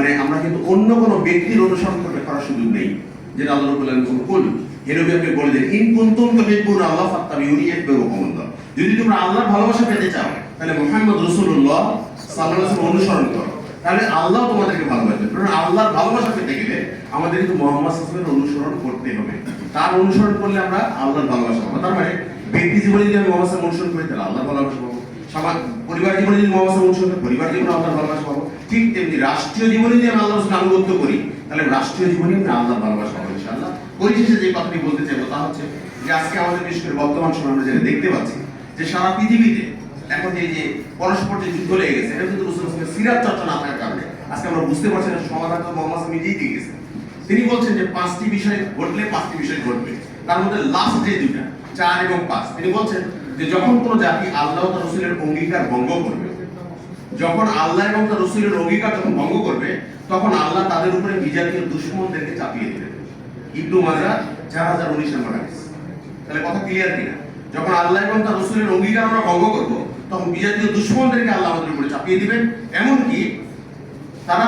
মানে আমরা কিন্তু অন্য কোনো ব্যক্তির অনুসরণ করতে করার সুযোগ নেই, যেটা আল্লাহ রাব্বুল আলামিন কুল হে নবী আপনি বলে দেন ইন কুনতুম তুহিব্বুনা আল্লাহ ফাত্তাবিউনি ইউহিব্বুকুমুল্লাহ, যদি তোমরা আল্লাহর ভালোবাসা পেতে চাও তাহলে মুহাম্মদ রাসূলুল্লাহ সাল্লাল্লাহু আলাইহি ওয়াসাল্লাম অনুসরণ করো, তাহলে আল্লাহ তোমাদেরকে ভালোবাসবে। কারণ আল্লাহর ভালোবাসা পেতে গেলে আমাদের কিন্তু মুহাম্মদ সাল্লাল্লাহু আলাইহি ওয়াসাল্লামের অনুসরণ করতে হবে, তার অনুসরণ করলে আমরা আল্লাহর ভালোবাসা পাবো। তার মানে ব্যক্তি জীবনে যদি আমি মুহাম্মদ সাল্লাল্লাহু আলাইহি ওয়াসাল্লাম অনুসরণ করি তাহলে আল্লাহর ভালোবাসা পাবো, সমাজ পরিবার জীবনে যদি মুহাম্মদ সাল্লাল্লাহু আলাইহি ওয়াসাল্লাম অনুসরণ করি পরিবার জীবনে আল্লাহর ভালোবাসা পাবো, ঠিক তেমনি রাষ্ট্রীয় জীবনে যদি আমি আল্লাহর রাসূলের আনুগত্য করি তাহলে রাষ্ট্রীয় জীবনে আমরা আল্লাহর ভালোবাসা পাবো ইনশাআল্লাহ। পরিশেষে যে কথাটি বলতে চাইবো তা হচ্ছে যে আজকে আমাদের বিশেষ করে বর্তমান সময়ে আমরা যেটা দেখতে পাচ্ছি যে সারা পৃথিবীতে এখন এই যে পরস্পর যে যুদ্ধ লেগে গেছে, এটা কিন্তু রাসূলুল্লাহ সাল্লাল্লাহু আলাইহি ওয়াসাল্লামের সিরাত চর্চা না থাকার কারণে আজকে আমরা বুঝতে পারছি না সমাধান তো মুহাম্মদ সাল্লাল্লাহু আলাইহি ওয়াসাল্লাম নিজেই দিয়ে গেছেন। তিনি বলছেন যে 5টি বিষয় ঘটলে 5টি বিষয় ঘটবে, তার মধ্যে লাস্ট যে দুটা 4 এবং 5, তিনি বলছেন যে যখন কোন জাতি আল্লাহ ও তার রাসূলের অঙ্গীকার ভঙ্গ করবে, যখন আল্লাহ এবং তার রাসূলের অঙ্গীকার যখন ভঙ্গ করবে তখন আল্লাহ তাদের উপরে বিজাতীয় দুশমনদেরকে চাপিয়ে দিবেন। ইবনে মাজাহ 4019 নম্বর হাদিস। তাহলে কথা ক্লিয়ার কিনা? যখন আল্লাহ এবং তার রাসূলের অঙ্গীকার আমরা ভঙ্গ করব তখন বিজাতীয় দুশমনদেরকে আল্লাহ আমাদের উপরে চাপিয়ে দিবেন, এমনকি তারা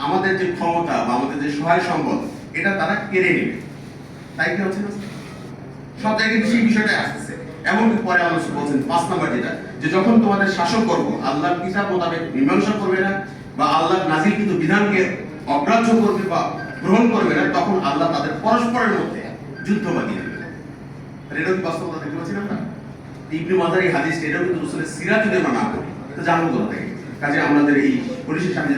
আমাদের যে ক্ষমতা বা আমাদের যে সহায় সম্পদ এটা তারা কেড়ে নেবে। তাই কি হচ্ছে না? সব জায়গায় সেই বিষয়টা আসছে। এমনকি পরে আল্লাহ বলছেন 5 নাম্বার যেটা, যে যখন তোমাদের শাসক করব আল্লাহর কিতাব মোতাবেক মীমাংসা করবে না বা আল্লাহর নাযিলকৃত বিধানকে অগ্রাহ্য করবে বা গ্রহণ করবে না, তখন আল্লাহ তাদের পরস্পরের মধ্যে যুদ্ধ বাঁধিয়ে দেবে। আর এটা কি বাস্তবতা দেখতে পাচ্ছি না আমরা? ইবনে মাজাহ এই হাদিসটা, এটাও কিন্তু রাসূলের সিরাত যদি আমরা না পড়ি তো জানবো কোথা থেকে? কাজে আমাদের এই পরিশেষে আমি